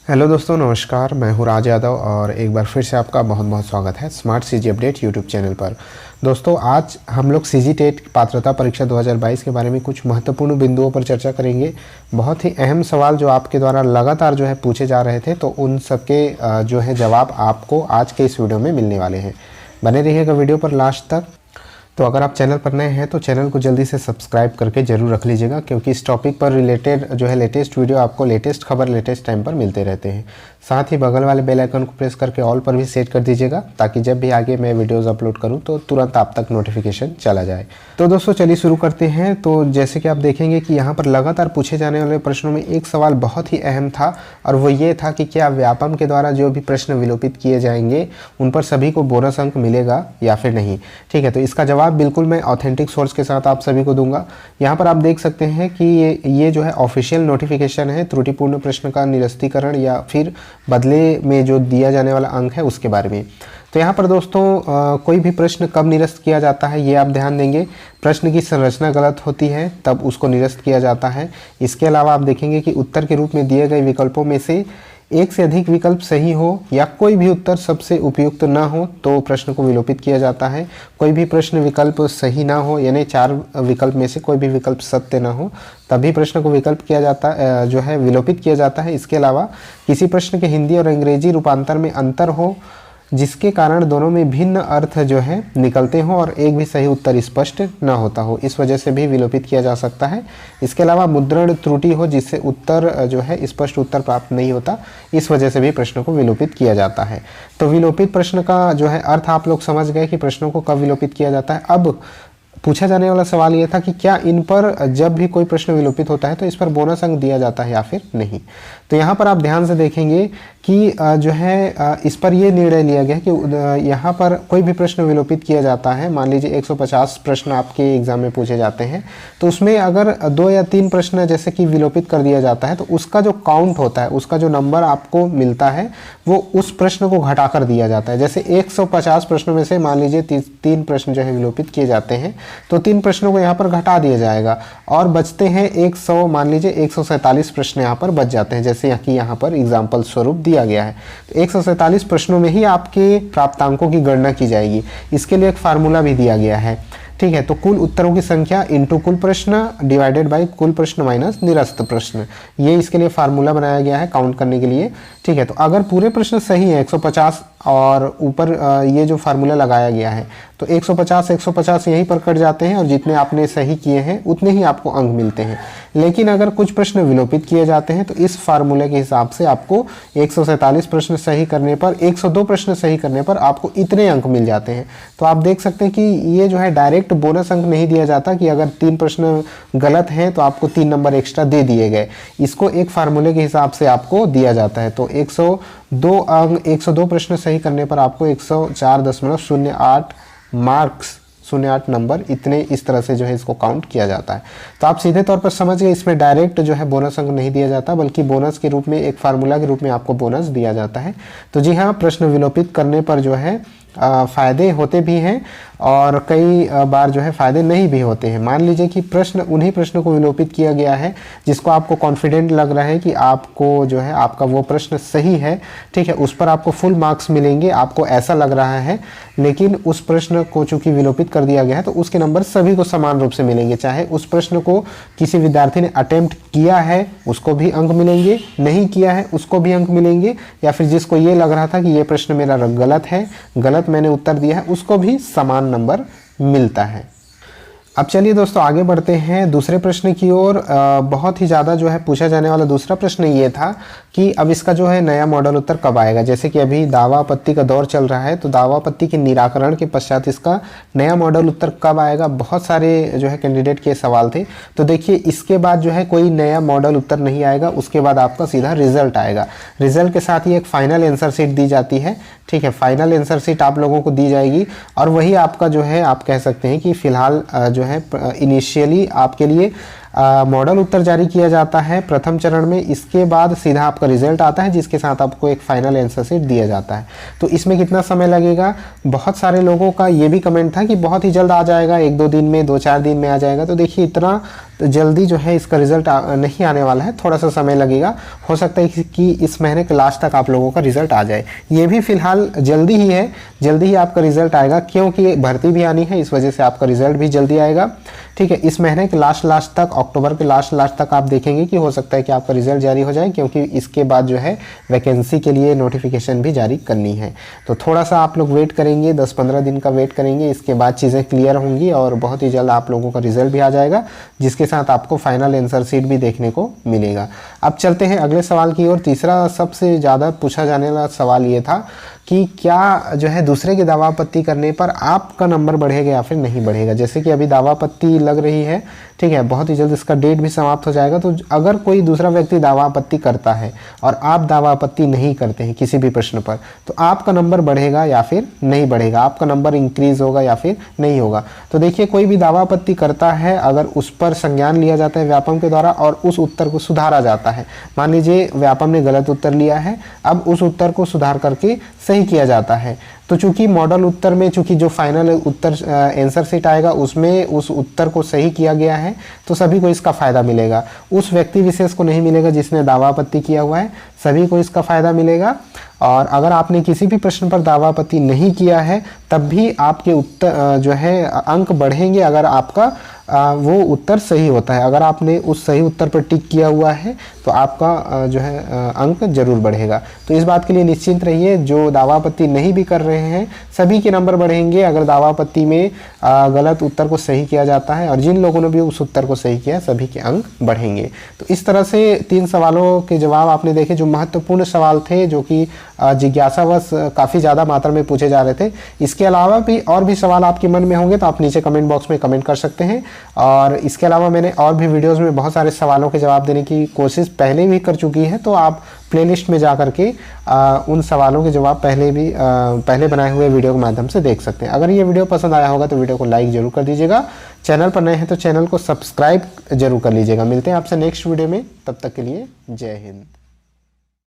Hello दोस्तों, नमस्कार। मैं हूँ राज यादव और एक बार फिर से आपका बहुत बहुत स्वागत है smart CG update YouTube channel पर। दोस्तों, आज हम लोग सीजी टेट पात्रता परीक्षा 2022 के बारे में कुछ महत्वपूर्ण बिंदुओं पर चर्चा करेंगे। बहुत ही अहम सवाल जो आपके द्वारा लगातार जो है पूछे जा रहे थे, तो उन सबके जो है जवाब आपको आज के इस वीडियो में मिलने वाले हैं। बने रहिएगा वीडियो पर लास्ट तक। तो अगर आप चैनल पर नए हैं तो चैनल को जल्दी से सब्सक्राइब करके जरूर रख लीजिएगा, क्योंकि इस टॉपिक पर रिलेटेड जो है लेटेस्ट वीडियो आपको लेटेस्ट खबर लेटेस्ट टाइम पर मिलते रहते हैं। साथ ही बगल वाले बेल आइकन को प्रेस करके ऑल पर भी सेट कर दीजिएगा, ताकि जब भी आगे मैं वीडियोस अपलोड करूं तो तुरंत आप तक नोटिफिकेशन चला जाए। तो दोस्तों चलिए शुरू करते हैं। तो जैसे कि आप देखेंगे कि यहाँ पर लगातार पूछे जाने वाले प्रश्नों में एक सवाल बहुत ही अहम था, और वो ये था कि क्या व्यापम के द्वारा जो भी प्रश्न विलोपित किए जाएंगे उन पर सभी को बोनस अंक मिलेगा या फिर नहीं। ठीक है, तो इसका जवाब बिल्कुल मैं ऑथेंटिक सोर्स के साथ आप सभी को दूंगा। यहाँ पर आप देख सकते हैं कि ये जो है ऑफिशियल नोटिफिकेशन है त्रुटिपूर्ण प्रश्न का निरस्तीकरण या फिर बदले में जो दिया जाने वाला अंक है उसके बारे में। तो यहाँ पर दोस्तों कोई भी प्रश्न कब निरस्त किया जाता है ये आप ध्यान देंगे। प्रश्न की संरचना गलत होती है तब उसको निरस्त किया जाता है। इसके अलावा आप देखेंगे कि उत्तर के रूप में दिए गए विकल्पों में से एक से अधिक विकल्प सही हो या कोई भी उत्तर सबसे उपयुक्त ना हो तो प्रश्न को विलोपित किया जाता है। कोई भी प्रश्न विकल्प सही ना हो, यानी 4 विकल्प में से कोई भी विकल्प सत्य ना हो, तभी प्रश्न को विकल्प किया जाता जो है विलोपित किया जाता है। इसके अलावा किसी प्रश्न के हिंदी और अंग्रेजी रूपांतर में अंतर हो जिसके कारण दोनों में भिन्न अर्थ जो है निकलते हों और एक भी सही उत्तर स्पष्ट ना होता हो, इस वजह से भी विलोपित किया जा सकता है। इसके अलावा मुद्रण त्रुटि हो जिससे उत्तर जो है स्पष्ट उत्तर प्राप्त नहीं होता, इस वजह से भी प्रश्न को विलोपित किया जाता है। तो विलोपित प्रश्न का जो है अर्थ आप लोग समझ गए कि प्रश्नों को कब विलोपित किया जाता है। अब पूछा जाने वाला सवाल ये था कि क्या इन पर जब भी कोई प्रश्न विलोपित होता है तो इस पर बोनस अंक दिया जाता है या फिर नहीं। तो यहाँ पर आप ध्यान से देखेंगे कि जो है इस पर ये निर्णय लिया गया कि यहाँ पर कोई भी प्रश्न विलोपित किया जाता है। मान लीजिए 150 प्रश्न आपके एग्जाम में पूछे जाते हैं, तो उसमें अगर 2 या 3 प्रश्न जैसे कि विलोपित कर दिया जाता है तो उसका जो काउंट होता है, उसका जो नंबर आपको मिलता है वो उस प्रश्न को घटाकर दिया जाता है। जैसे 150 प्रश्नों में से मान लीजिए 3 प्रश्न जो है विलोपित किए जाते हैं, तो 3 प्रश्नों को यहाँ पर घटा दिया जाएगा और बचते हैं 100, मान लीजिए 147 प्रश्न यहाँ पर बच जाते हैं, जैसे कि यहाँ पर एग्जाम्पल स्वरूप दिया गया है। तो 147 प्रश्नों में ही आपके प्राप्तांकों की गणना की जाएगी। इसके लिए एक फार्मूला भी दिया गया है। ठीक है, तो कुल उत्तरों की संख्या इंटू कुल प्रश्न डिवाइडेड बाय कुल प्रश्न माइनस निरस्त प्रश्न, ये इसके लिए फार्मूला बनाया गया है काउंट करने के लिए। ठीक है, तो अगर पूरे प्रश्न सही है 150 और ऊपर ये जो फार्मूला लगाया गया है, तो 150 यहीं पर कट जाते हैं और जितने आपने सही किए हैं उतने ही आपको अंक मिलते हैं। लेकिन अगर कुछ प्रश्न विलोपित किए जाते हैं तो इस फार्मूले के हिसाब से आपको 147 प्रश्न सही करने पर, 102 प्रश्न सही करने पर आपको इतने अंक मिल जाते हैं। तो आप देख सकते हैं कि ये जो है डायरेक्ट बोनस अंक नहीं दिया जाता कि अगर 3 प्रश्न गलत हैं तो आपको 3 नंबर एक्स्ट्रा दे दिए गए। इसको एक फार्मूले के हिसाब से आपको दिया जाता है। तो 102 अंक, 102 प्रश्न सही करने पर आपको 104.08 मार्क्स, 08 नंबर, इतने इस तरह से जो है इसको काउंट किया जाता है। तो आप सीधे तौर पर समझ गए, इसमें डायरेक्ट जो है बोनस अंक नहीं दिया जाता, बल्कि बोनस के रूप में एक फार्मूला के रूप में आपको बोनस दिया जाता है। तो जी हाँ, प्रश्न विलोपित करने पर जो है फ़ायदे होते भी हैं और कई बार जो है फ़ायदे नहीं भी होते हैं। मान लीजिए कि प्रश्न, उन्हीं प्रश्नों को विलोपित किया गया है जिसको आपको कॉन्फिडेंट लग रहा है कि आपको जो है आपका वो प्रश्न सही है। ठीक है, उस पर आपको फुल मार्क्स मिलेंगे, आपको ऐसा लग रहा है, लेकिन उस प्रश्न को चूंकि विलोपित कर दिया गया है तो उसके नंबर सभी को समान रूप से मिलेंगे। चाहे उस प्रश्न को किसी विद्यार्थी ने अटेम्प्ट किया है उसको भी अंक मिलेंगे, नहीं किया है उसको भी अंक मिलेंगे, या फिर जिसको ये लग रहा था कि ये प्रश्न मेरा गलत है, गलत मैंने उत्तर दिया है, उसको भी समान नंबर मिलता है। अब चलिए दोस्तों आगे बढ़ते हैं दूसरे प्रश्न की ओर। बहुत ही ज़्यादा जो है पूछा जाने वाला दूसरा प्रश्न ये था कि अब इसका जो है नया मॉडल उत्तर कब आएगा। जैसे कि अभी दावा आपत्ति का दौर चल रहा है, तो दावा आपत्ति के निराकरण के पश्चात इसका नया मॉडल उत्तर कब आएगा, बहुत सारे जो है कैंडिडेट के सवाल थे। तो देखिए, इसके बाद जो है कोई नया मॉडल उत्तर नहीं आएगा, उसके बाद आपका सीधा रिजल्ट आएगा। रिजल्ट के साथ ही एक फाइनल आंसर शीट दी जाती है। ठीक है, फाइनल आंसर शीट आप लोगों को दी जाएगी और वही आपका जो है आप कह सकते हैं कि फिलहाल जो है इनिशियली आपके लिए मॉडल उत्तर जारी किया जाता है प्रथम चरण में। इसके बाद सीधा आपका रिजल्ट आता है जिसके साथ आपको एक फाइनल आंसर शीट दिया जाता है। तो इसमें कितना समय लगेगा, बहुत सारे लोगों का ये भी कमेंट था कि बहुत ही जल्द आ जाएगा, 1-2 दिन में, 2-4 दिन में आ जाएगा। तो देखिए, इतना तो जल्दी जो है इसका रिजल्ट नहीं आने वाला है, थोड़ा सा समय लगेगा। हो सकता है कि इस महीने के लास्ट तक आप लोगों का रिजल्ट आ जाए। ये भी फिलहाल जल्दी ही है, जल्दी ही आपका रिजल्ट आएगा, क्योंकि भर्ती भी आनी है, इस वजह से आपका रिजल्ट भी जल्दी आएगा। ठीक है, इस महीने के लास्ट तक, अक्टूबर के लास्ट तक आप देखेंगे कि हो सकता है कि आपका रिजल्ट जारी हो जाए, क्योंकि इसके बाद जो है वैकेंसी के लिए नोटिफिकेशन भी जारी करनी है। तो थोड़ा सा आप लोग वेट करेंगे, 10-15 दिन का वेट करेंगे, इसके बाद चीज़ें क्लियर होंगी और बहुत ही जल्द आप लोगों का रिजल्ट भी आ जाएगा, जिसके साथ आपको फाइनल आंसर शीट भी देखने को मिलेगा। अब चलते हैं अगले सवाल की ओर। तीसरा सबसे ज़्यादा पूछा जाने वाला सवाल ये था कि क्या जो है दूसरे की दावा आपत्ति करने पर आपका नंबर बढ़ेगा या फिर नहीं बढ़ेगा। जैसे कि अभी दावा आपत्ति लग रही है, ठीक है, बहुत ही जल्द इसका डेट भी समाप्त हो जाएगा। तो अगर कोई दूसरा व्यक्ति दावा आपत्ति करता है और आप दावा आपत्ति नहीं करते हैं किसी भी प्रश्न पर, तो आपका नंबर बढ़ेगा या फिर नहीं बढ़ेगा, आपका नंबर इंक्रीज होगा या फिर नहीं होगा। तो देखिए, कोई भी दावा आपत्ति करता है, अगर उस पर संज्ञान लिया जाता है व्यापम के द्वारा और उस उत्तर को सुधारा जाता है। मान लीजिए व्यापम ने गलत उत्तर लिया है, अब उस उत्तर को सुधार करके सही किया जाता है। तो चूंकि मॉडल उत्तर में, चूंकि जो फाइनल उत्तर आंसर शीट आएगा उसमें उस उत्तर को सही किया गया है, तो सभी को इसका फायदा मिलेगा। उस व्यक्ति विशेष को नहीं मिलेगा जिसने दावा आपत्ति किया हुआ है, सभी को इसका फायदा मिलेगा। और अगर आपने किसी भी प्रश्न पर दावा आपत्ति नहीं किया है, तब भी आपके उत्तर जो है अंक बढ़ेंगे अगर आपका वो उत्तर सही होता है। अगर आपने उस सही उत्तर पर टिक किया हुआ है तो आपका जो है अंक जरूर बढ़ेगा। तो इस बात के लिए निश्चिंत रहिए, जो दावा आपत्ति नहीं भी कर रहे हैं सभी के नंबर बढ़ेंगे अगर दावा आपत्ति में गलत उत्तर को सही किया जाता है, और जिन लोगों ने भी उस उत्तर को सही किया सभी के अंक बढ़ेंगे। तो इस तरह से 3 सवालों के जवाब आपने देखे, जो महत्वपूर्ण सवाल थे, जो कि जिज्ञासावश काफ़ी ज़्यादा मात्रा में पूछे जा रहे थे। इसके अलावा भी और भी सवाल आपके मन में होंगे तो आप नीचे कमेंट बॉक्स में कमेंट कर सकते हैं। और इसके अलावा मैंने और भी वीडियोस में बहुत सारे सवालों के जवाब देने की कोशिश पहले भी कर चुकी है, तो आप प्लेलिस्ट में जा करके उन सवालों के जवाब पहले बनाए हुए वीडियो के माध्यम से देख सकते हैं। अगर ये वीडियो पसंद आया होगा तो वीडियो को लाइक जरूर कर दीजिएगा। चैनल पर नए हैं तो चैनल को सब्सक्राइब जरूर कर लीजिएगा। मिलते हैं आपसे नेक्स्ट वीडियो में, तब तक के लिए जय हिंद।